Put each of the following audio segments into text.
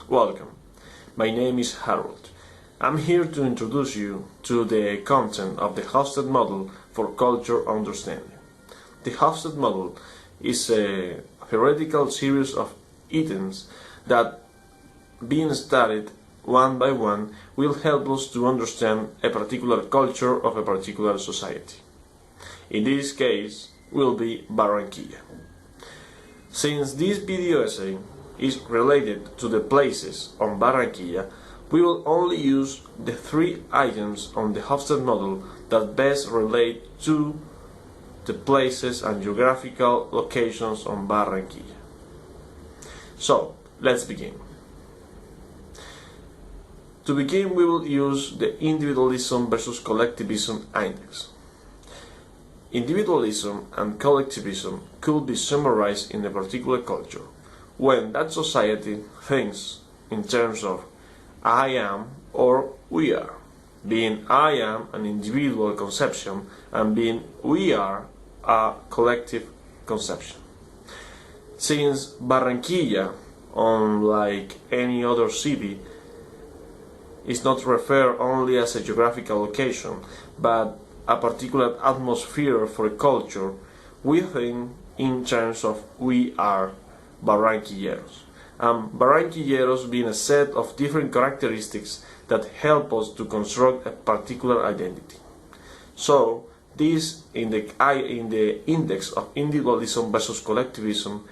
Welcome. My name is Harold. I'm here to introduce you to the content of the Hofstede model for culture understanding. The Hofstede model is a theoretical series of items that, being studied one by one, will help us to understand a particular culture of a particular society. In this case, will be Barranquilla. Since this video essay is related to the places on Barranquilla, we will only use the three items on the Hofstede model that best relate to the places and geographical locations on Barranquilla. So, let's begin. To begin, we will use the individualism versus collectivism index. Individualism and collectivism could be summarized in a particular culture, when that society thinks in terms of I am or we are, being I am an individual conception and being we are a collective conception. Since Barranquilla, unlike any other city, is not referred only as a geographical location, but a particular atmosphere for a culture, we think in terms of we are Barranquilleros. Barranquilleros being a set of different characteristics that help us to construct a particular identity. So, this in the index of individualism versus collectivism,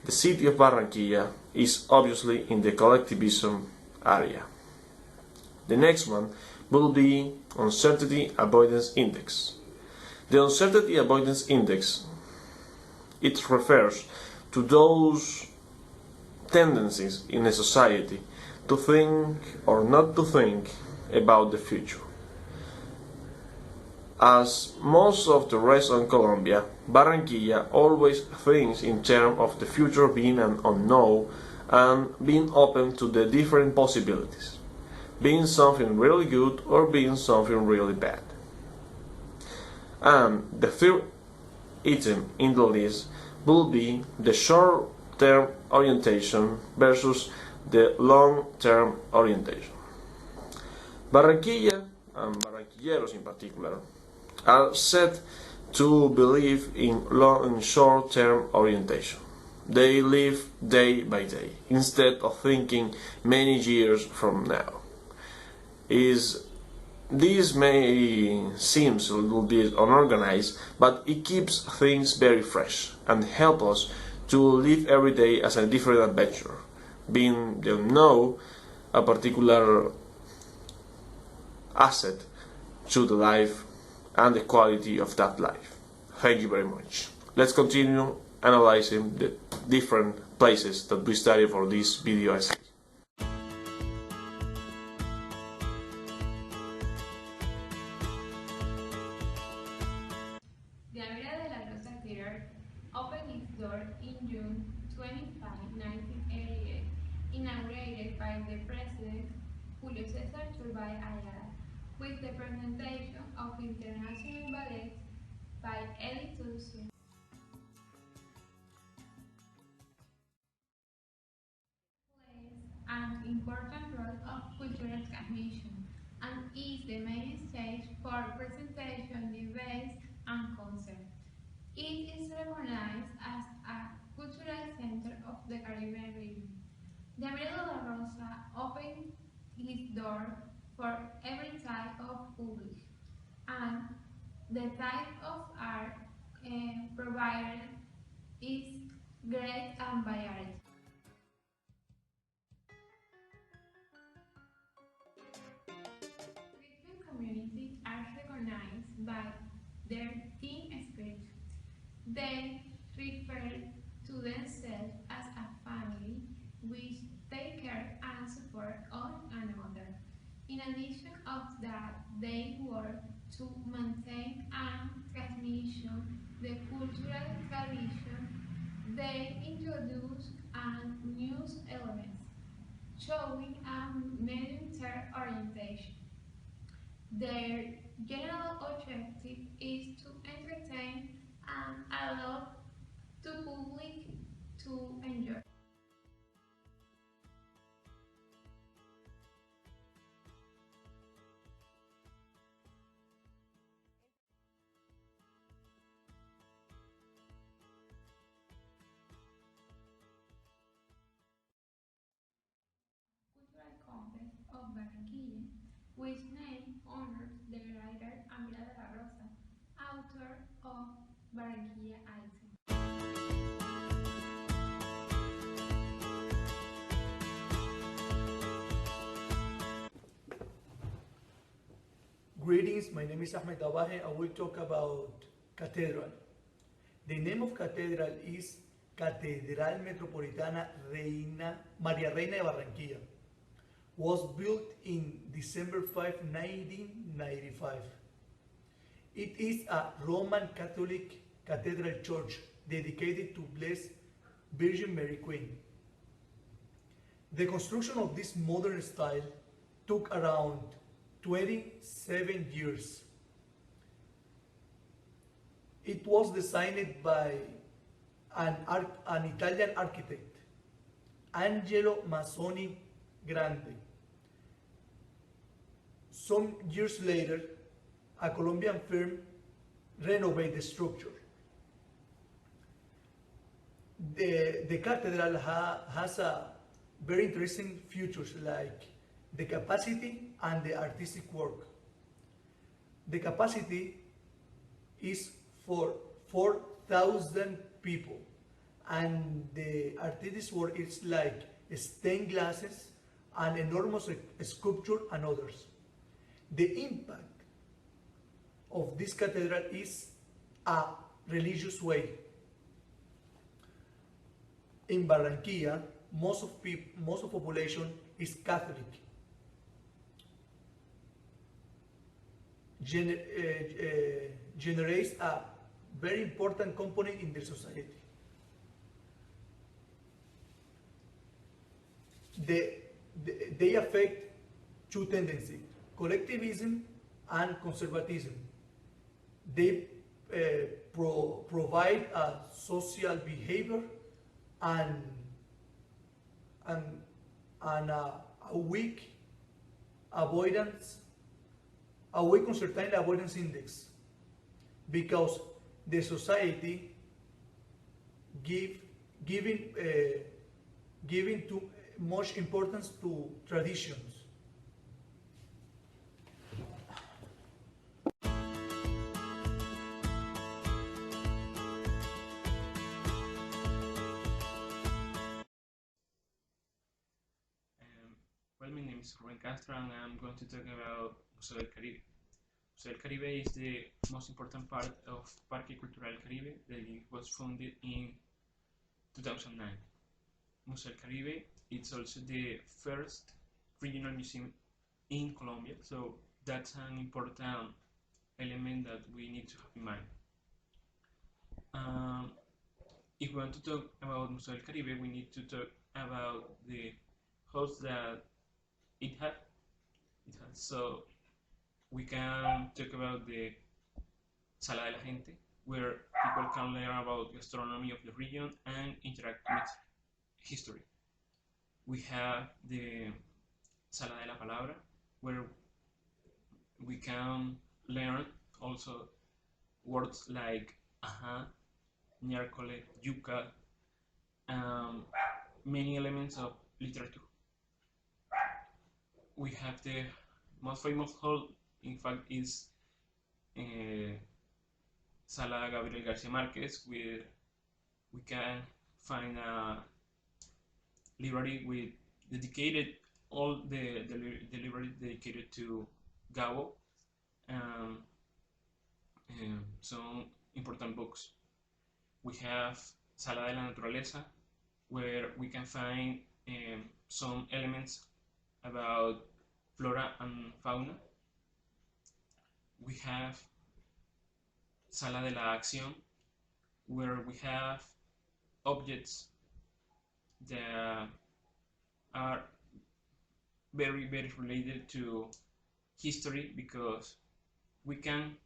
the city of Barranquilla is obviously in the collectivism area. The next one will be uncertainty avoidance index. The uncertainty avoidance index, it refers to those tendencies in a society to think or not to think about the future. As most of the rest of Colombia, Barranquilla always thinks in terms of the future being an unknown and being open to the different possibilities, being something really good or being something really bad. And the third item in the list will be the short-term orientation versus the long-term orientation. Barranquilla, and Barranquilleros in particular, are said to believe in long and short-term orientation. They live day by day, instead of thinking many years from now. This may seem a little bit unorganized, but it keeps things very fresh and help us to live every day as a different adventure, being a particular asset to the life and the quality of that life. Thank you very much. Let's continue analyzing the different places that we study for this video essay. Opened its door in June 25, 1988, inaugurated by the President Julio César Turbay Ayala, with the presentation of international ballet by Elie Toussaint. Plays an important role of cultural transmission and is the main stage for presentation, debates, and concerts. It is recognized as a cultural center of the Caribbean region. The Abril de la Rosa opened its door for every type of public, and the type of art provided is great and varied. Christian communities are recognized by their team spirit. They refer to themselves as a family which take care and support one another. In addition of that, they work to maintain and transmission the cultural tradition. They introduce new elements, showing a medium-term orientation. Their general objective is to entertain and allow the public to enjoy. which name honors the writer Ahmed de la Rosa, author of Barranquilla Icon. Greetings, my name is Ahmed Dabaja. I will talk about cathedral. The name of cathedral is Catedral Metropolitana María Reina de Barranquilla. Was built in December 5, 1995. It is a Roman Catholic cathedral church dedicated to Blessed Virgin Mary Queen. The construction of this modern style took around 27 years. It was designed by an Italian architect, Angelo Mazzoni Grande. Some years later, a Colombian firm renovated the structure. The cathedral has a very interesting features like the capacity and the artistic work. The capacity is for 4,000 people, and the artistic work is like stained glasses, an enormous sculpture, and others. The impact of this cathedral is a religious way. In Barranquilla, most of population is Catholic. Generates a very important component in their society. They affect two tendencies, collectivism and conservatism. They provide a social behavior and a weak uncertainty avoidance index, because the society giving too much importance to traditions. Well, my name is Ruben Castro, and I'm going to talk about Museo del Caribe. Museo del Caribe is the most important part of Parque Cultural Caribe that was founded in 2009. Museo del Caribe is also the first regional museum in Colombia, so that's an important element that we need to have in mind. If we want to talk about Museo del Caribe, we need to talk about the hosts that it had. So we can talk about the Sala de la Gente, where people can learn about gastronomy of the region and interact with history. We have the Sala de la Palabra, where we can learn also words like ajá, miércoles, yuca, many elements of literature. We have the most famous hall, in fact, is Sala Gabriel Garcia Marquez, where we can find a library with dedicated all the library dedicated to Gabo and some important books. We have Sala de la Naturaleza, where we can find some elements about flora and fauna. We have Sala de la Acción, where we have objects that are very related to history, because we can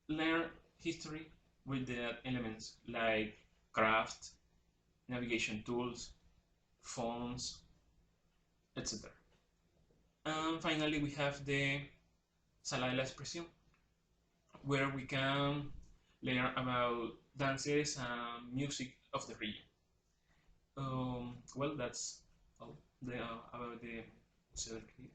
learn history with the elements like craft, navigation tools, phones, etc. And finally, we have the Sala de la Expresión, where we can learn about dances and music of the region. Well, that's all about the Museo del Caribe.